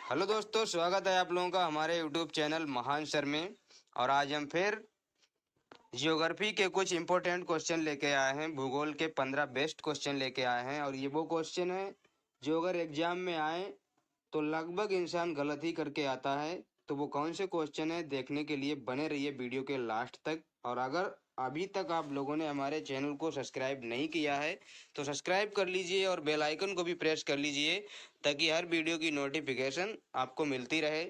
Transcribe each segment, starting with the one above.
Hello दोस्तों, स्वागत है आप लोगों का हमारे यूट्यूब चैनल महान सर में। और आज हम फिर जियोग्राफी के कुछ इंपॉर्टेंट क्वेश्चन लेके आए हैं। भूगोल के 15 बेस्ट क्वेश्चन लेके आए हैं और ये वो क्वेश्चन है जो अगर एग्जाम में आए तो लगभग इंसान गलत ही करके आता है। तो वो कौन से क्वेश्चन है, देखने के लिए बने रहिए वीडियो के लास्ट तक। और अगर अभी तक आप लोगों ने हमारे चैनल को सब्सक्राइब नहीं किया है तो सब्सक्राइब कर लीजिए और बेल आइकन को भी प्रेस कर लीजिए ताकि हर वीडियो की नोटिफिकेशन आपको मिलती रहे।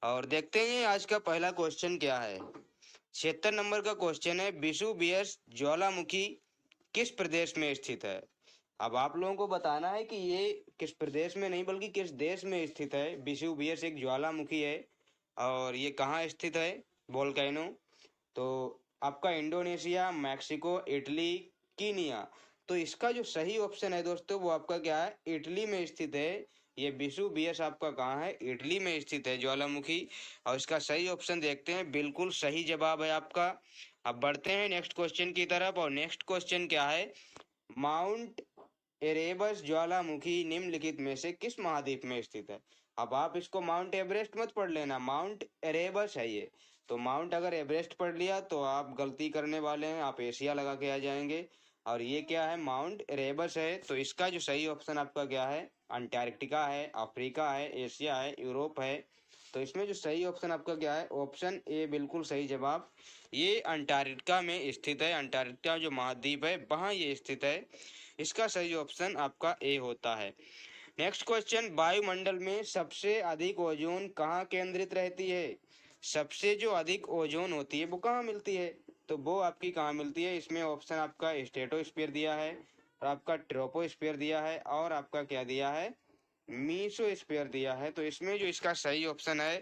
और देखते हैं आज का पहला क्वेश्चन क्या है। 76 नंबर का क्वेश्चन है, विसुवियस ज्वालामुखी किस प्रदेश में स्थित है। अब आप लोगों को बताना है कि ये किस प्रदेश में नहीं बल्कि किस देश में स्थित है। विसुवियस एक ज्वालामुखी है और ये कहाँ स्थित है, वोल्केनो। तो आपका इंडोनेशिया, मैक्सिको, इटली, कीनिया। तो इसका जो सही ऑप्शन है दोस्तों वो आपका क्या है, इटली में स्थित है। ये विसुवियस आपका कहाँ है, इटली में स्थित है ज्वालामुखी। और इसका सही ऑप्शन देखते हैं, बिल्कुल सही जवाब है आपका। अब बढ़ते हैं नेक्स्ट क्वेश्चन की तरफ। और नेक्स्ट क्वेश्चन क्या है, माउंट एरेबस ज्वालामुखी निम्नलिखित में से किस महाद्वीप में स्थित है। अब आप इसको माउंट एवरेस्ट मत पढ़ लेना, माउंट एरेबस है ये। तो माउंट अगर एवरेस्ट पढ़ लिया तो आप गलती करने वाले हैं, आप एशिया लगा के आ जाएंगे। और ये क्या है, माउंट एरेबस है। तो इसका जो सही ऑप्शन आपका क्या है, अंटार्कटिका है, अफ्रीका है, एशिया है, यूरोप है। तो इसमें जो सही ऑप्शन आपका क्या है, ऑप्शन ए बिल्कुल सही जवाब। ये अंटार्कटिका में स्थित है। अंटार्कटिका जो महाद्वीप है वहाँ ये स्थित है। इसका सही ऑप्शन आपका ए होता है। नेक्स्ट क्वेश्चन, वायुमंडल में सबसे अधिक ओजोन कहाँ केंद्रित रहती है। सबसे जो अधिक ओजोन होती है वो कहाँ मिलती है, तो वो आपकी कहाँ मिलती है। इसमें ऑप्शन आपका स्ट्रेटोस्फीयर दिया है और आपका ट्रोपोस्फीयर दिया है और आपका क्या दिया है, मीसोस्फीयर दिया है। तो इसमें जो इसका सही ऑप्शन है,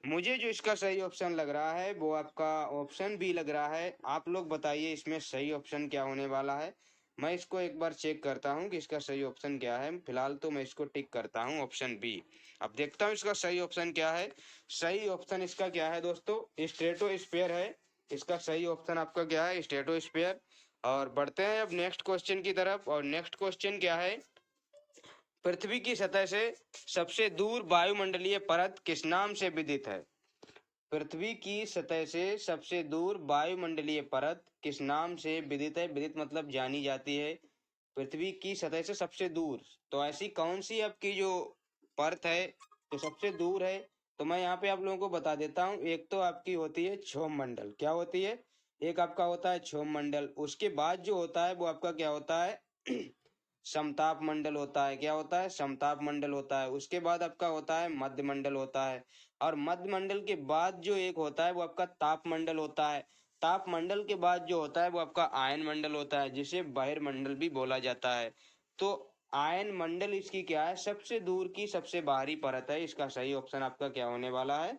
मुझे जो इसका सही ऑप्शन लग रहा है वो आपका ऑप्शन बी लग रहा है। आप लोग बताइए इसमें सही ऑप्शन क्या होने वाला है। मैं इसको एक बार चेक करता हूँ कि इसका सही ऑप्शन क्या है। फिलहाल तो मैं इसको टिक करता हूँ ऑप्शन बी। अब देखता हूँ इसका सही ऑप्शन क्या है। सही ऑप्शन इसका क्या है दोस्तों, स्ट्रेटोस्फीयर है। इसका सही ऑप्शन आपका क्या है, स्ट्रेटोस्फीयर। और बढ़ते हैं अब नेक्स्ट क्वेश्चन की तरफ। और नेक्स्ट क्वेश्चन क्या है, पृथ्वी की सतह से सबसे दूर वायुमंडलीय परत किस नाम से विदित है। पृथ्वी की सतह से सबसे दूर वायुमंडलीय परत किस नाम से विदित है। विदित मतलब जानी जाती है। पृथ्वी की सतह से सबसे दूर, तो ऐसी कौन सी आपकी जो परत है जो सबसे दूर है। तो मैं यहाँ पे आप लोगों को बता देता हूँ। एक तो आपकी होती है क्षोभ मंडल, क्या होती है, एक आपका होता है क्षोभ मंडल। उसके बाद जो होता है वो आपका क्या होता है समताप मंडल होता है। क्या होता है, समताप मंडल होता है। उसके बाद आपका होता है मध्य मंडल होता है। और मध्य मंडल के बाद जो एक होता है वो आपका ताप मंडल होता है। ताप मंडल के बाद जो होता है वो आपका आयन मंडल होता है, जिसे बहिर्मंडल भी बोला जाता है। तो आयन मंडल इसकी क्या है, सबसे दूर की सबसे बाहरी परत है। इसका सही ऑप्शन आपका क्या होने वाला है,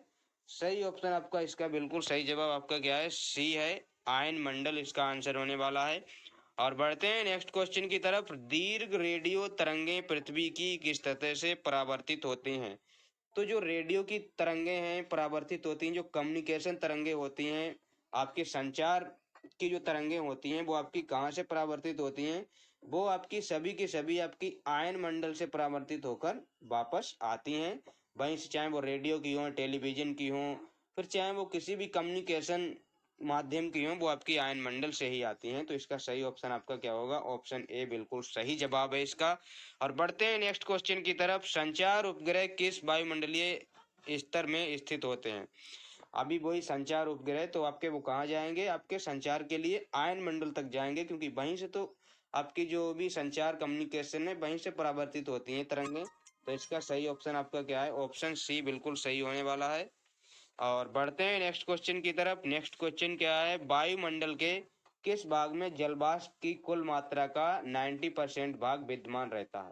सही ऑप्शन आपका इसका बिल्कुल सही जवाब आपका क्या है, सी है, आयन मंडल इसका आंसर होने वाला है। और बढ़ते हैं नेक्स्ट क्वेश्चन की तरफ। दीर्घ रेडियो तरंगें पृथ्वी की किस सतह से परावर्तित होती हैं। तो जो रेडियो की तरंगे हैं परावर्तित होती हैं, जो कम्युनिकेशन तरंगे होती हैं, आपके संचार की जो तरंगे होती हैं वो आपकी कहाँ से परावर्तित होती हैं, वो आपकी सभी की सभी आपकी आयन मंडल से परावर्तित होकर वापस आती हैं। वहीं से चाहे वो रेडियो की हो, टेलीविजन की हो, फिर चाहे वो किसी भी कम्युनिकेशन माध्यम की हो, वो आपकी आयन मंडल से ही आती हैं। तो इसका सही ऑप्शन आपका क्या होगा, ऑप्शन ए बिल्कुल सही जवाब है इसका। और बढ़ते हैं नेक्स्ट क्वेश्चन की तरफ। संचार उपग्रह किस वायुमंडलीय स्तर में स्थित होते हैं। अभी वही संचार उपग्रह, तो आपके वो कहाँ जाएंगे, आपके संचार के लिए आयन मंडल तक जाएंगे, क्योंकि वहीं से तो आपकी जो भी संचार कम्युनिकेशन है वहीं से परावर्तित होती हैं तरंगें। तो इसका सही ऑप्शन आपका क्या है, ऑप्शन सी बिल्कुल सही होने वाला है। और बढ़ते हैं नेक्स्ट क्वेश्चन की तरफ। नेक्स्ट क्वेश्चन क्या है, वायुमंडल के किस भाग में जलवाष्प की कुल मात्रा का 90% भाग विद्यमान रहता है।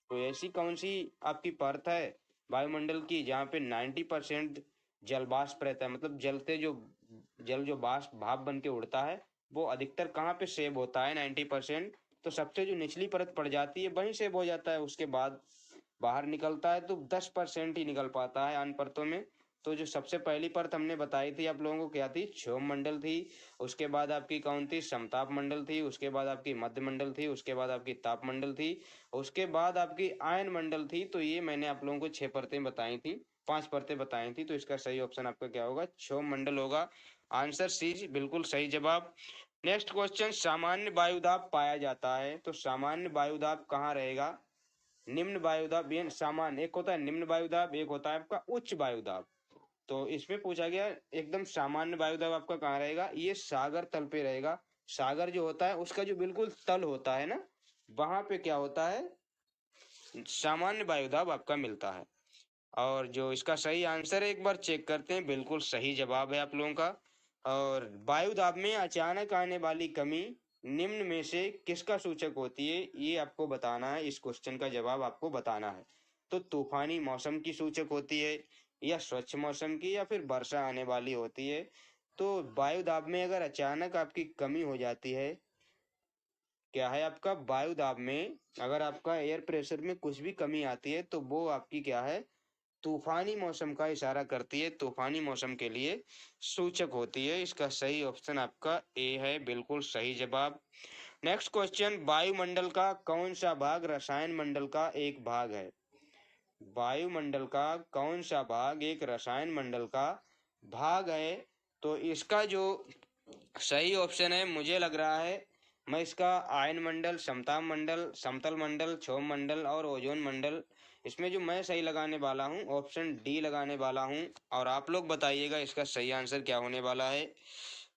तो ऐसी कौन सी आपकी परत है वायुमंडल की जहाँ पे 90% जल वाष्प रहता है, मतलब जलते जो जल जो वाष्प भाप बन के उड़ता है वो अधिकतर कहाँ पे सेव होता है 90%। तो सबसे जो निचली परत पड़ जाती है वहीं सेव हो जाता है, उसके बाद बाहर निकलता है तो 10% ही निकल पाता है अन्य परतों में। तो जो सबसे पहली परत हमने बताई थी आप लोगों को क्या थी, क्षोभ मंडल थी। उसके बाद आपकी कौन थी, समताप मंडल थी। उसके बाद आपकी मध्य मंडल थी। उसके बाद आपकी ताप मंडल थी। उसके बाद आपकी आयन मंडल थी। तो ये मैंने आप लोगों को 6 परतें बताई थी, 5 परतें बताई थी। तो इसका सही ऑप्शन आपका क्या होगा, क्षोभ मंडल होगा। आंसर सी बिल्कुल सही जवाब। नेक्स्ट क्वेश्चन, सामान्य वायुदाब पाया जाता है, तो सामान्य वायुदाब कहाँ रहेगा, निम्न वायुदाब, ये सामान्य, एक होता है निम्न वायुदाब, एक होता है आपका उच्च वायुदाब। तो इसमें पूछा गया एकदम सामान्य वायुदाब आपका कहाँ रहेगा, ये सागर तल पे रहेगा। सागर जो होता है उसका जो बिल्कुल तल होता है ना, वहां पे क्या होता है, सामान्य वायुदाब आपका मिलता है। और जो इसका सही आंसर है एक बार चेक करते हैं, बिल्कुल सही जवाब है आप लोगों का। और वायुदाब में अचानक आने वाली कमी निम्न में से किसका सूचक होती है, ये आपको बताना है, इस क्वेश्चन का जवाब आपको बताना है। तो तूफानी मौसम की सूचक होती है, या स्वच्छ मौसम की, या फिर वर्षा आने वाली होती है। तो वायुदाब में अगर अचानक आपकी कमी हो जाती है, क्या है आपका वायु दाब में अगर आपका एयर प्रेशर में कुछ भी कमी आती है, तो वो आपकी क्या है, तूफानी मौसम का इशारा करती है, तूफानी मौसम के लिए सूचक होती है। इसका सही ऑप्शन आपका ए है, बिल्कुल सही जवाब। नेक्स्ट क्वेश्चन, वायुमंडल का कौन सा भाग रसायन मंडल का एक भाग है, वायुमंडल का कौन सा भाग एक रसायन मंडल का भाग है। तो इसका जो सही ऑप्शन है मुझे लग रहा है, मैं इसका आयन मंडल, समताप मंडल, समतल मंडल, क्षोभ मंडल और ओजोन मंडल, इसमें जो मैं सही लगाने वाला हूँ ऑप्शन डी लगाने वाला हूँ। और आप लोग बताइएगा इसका सही आंसर क्या होने वाला है।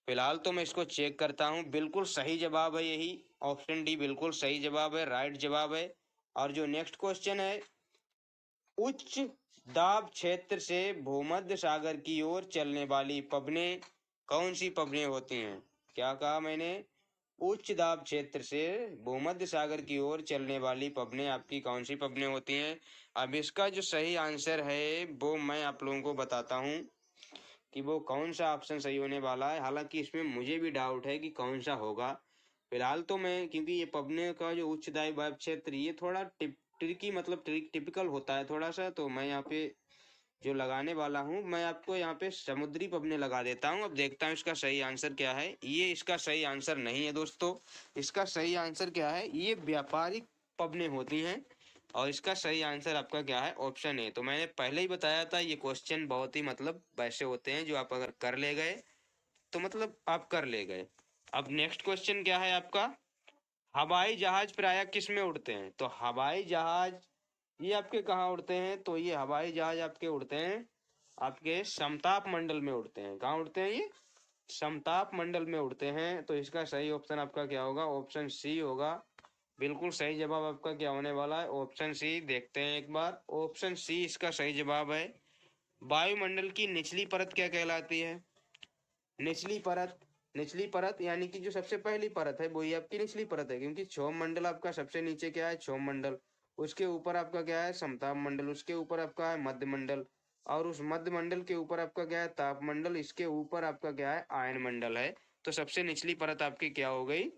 फिलहाल तो मैं इसको चेक करता हूँ, बिल्कुल सही जवाब है यही, ऑप्शन डी बिल्कुल सही जवाब है, राइट जवाब है। और जो नेक्स्ट क्वेश्चन है, उच्च दाब क्षेत्र से भूमध्य सागर की ओर चलने वाली पवनें कौन सी पवनें होती हैं, क्या कहा मैंने, उच्च दाब क्षेत्र से भूमध्य सागर की ओर चलने वाली पवनें आपकी कौन सी पवनें होती हैं। अब इसका जो सही आंसर है वो मैं आप लोगों को बताता हूँ कि वो कौन सा ऑप्शन सही होने वाला है। हालांकि इसमें मुझे भी डाउट है कि कौन सा होगा। फिलहाल तो मैं, क्योंकि ये पवने का जो उच्च दाब वायु क्षेत्र ये थोड़ा ट्रिकी, मतलब टिपिकल होता है थोड़ा सा, तो मैं यहाँ पे जो लगाने वाला हूँ, मैं आपको यहाँ पे समुद्री पवने लगा देता हूँ। अब देखता हूँ इसका सही आंसर क्या है। ये इसका सही आंसर नहीं है दोस्तों, इसका सही आंसर क्या है, ये व्यापारिक पवने होती हैं। और इसका सही आंसर आपका क्या है, ऑप्शन ए। तो मैंने पहले ही बताया था ये क्वेश्चन बहुत ही मतलब वैसे होते हैं जो आप अगर कर ले गए तो मतलब आप कर ले गए। अब नेक्स्ट क्वेश्चन क्या है आपका, हवाई जहाज प्रायः किस में उड़ते हैं, तो हवाई जहाज ये आपके कहाँ उड़ते हैं, तो ये हवाई जहाज आपके उड़ते हैं आपके समताप मंडल में उड़ते हैं। कहाँ उड़ते हैं ये, समताप मंडल में उड़ते हैं। तो इसका सही ऑप्शन आपका क्या होगा, ऑप्शन सी होगा, बिल्कुल सही जवाब आपका क्या होने वाला है, ऑप्शन सी। देखते हैं एक बार, ऑप्शन सी इसका सही जवाब है। वायुमंडल की निचली परत क्या कहलाती है, निचली परत, निचली परत यानी कि जो सबसे पहली परत है वही आपकी निचली परत है, क्योंकि क्षोभ मंडल आपका सबसे नीचे क्या है, क्षोभ मंडल, उसके ऊपर आपका क्या है, समताप मंडल, उसके ऊपर आपका है मध्य मंडल, और उस मध्य मंडल के ऊपर आपका क्या है, ताप मंडल, इसके ऊपर आपका क्या है, आयन मंडल है। तो सबसे निचली परत आपकी क्या हो गई,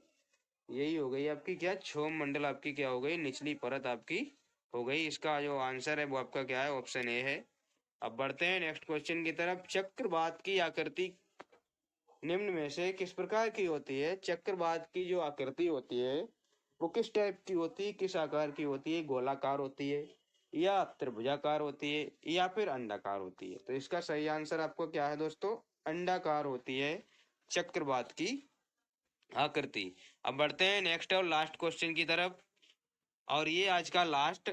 यही हो गई आपकी क्या, क्षोभ मंडल आपकी क्या हो गई, निचली परत आपकी हो गई। इसका जो आंसर है वो आपका क्या है, ऑप्शन ए है। अब बढ़ते हैं नेक्स्ट क्वेश्चन की तरफ, चक्रवात की आकृति निम्न में से किस प्रकार की होती है, चक्रवात की जो आकृति होती है वो किस टाइप की होती है, किस आकार की होती है, गोलाकार होती है या त्रिभुजाकार होती है या फिर अंडाकार होती है। तो इसका सही आंसर आपको क्या है दोस्तों, अंडाकार होती है चक्रवात की आकृति। अब बढ़ते हैं नेक्स्ट और लास्ट क्वेश्चन की तरफ, और ये आज का लास्ट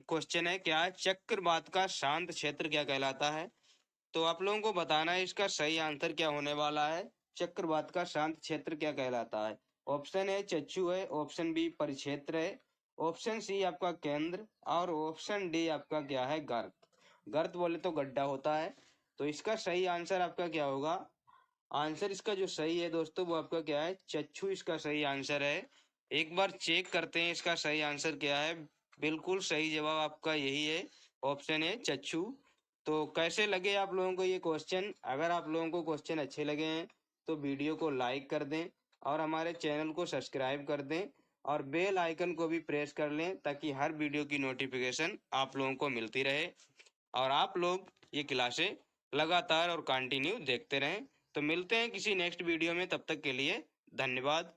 क्वेश्चन है, क्या है, चक्रवात का शांत क्षेत्र क्या कहलाता है। तो आप लोगों को बताना है इसका सही आंसर क्या होने वाला है, चक्रवात का शांत क्षेत्र क्या कहलाता है। ऑप्शन ए चक्षु है, ऑप्शन बी परिक्षेत्र है, ऑप्शन सी आपका केंद्र, और ऑप्शन डी आपका क्या है, गर्त। गर्त बोले तो गड्ढा होता है। तो इसका सही आंसर आपका क्या होगा, आंसर इसका जो सही है दोस्तों वो आपका क्या है, चक्षु इसका सही आंसर है। एक बार चेक करते हैं इसका सही आंसर क्या है, बिल्कुल सही जवाब आपका यही है, ऑप्शन है चक्षु। तो कैसे लगे आप लोगों को ये क्वेश्चन, अगर आप लोगों को क्वेश्चन अच्छे लगे हैं तो वीडियो को लाइक कर दें और हमारे चैनल को सब्सक्राइब कर दें और बेल आइकन को भी प्रेस कर लें ताकि हर वीडियो की नोटिफिकेशन आप लोगों को मिलती रहे। और आप लोग ये क्लासें लगातार और कंटिन्यू देखते रहें। तो मिलते हैं किसी नेक्स्ट वीडियो में, तब तक के लिए धन्यवाद।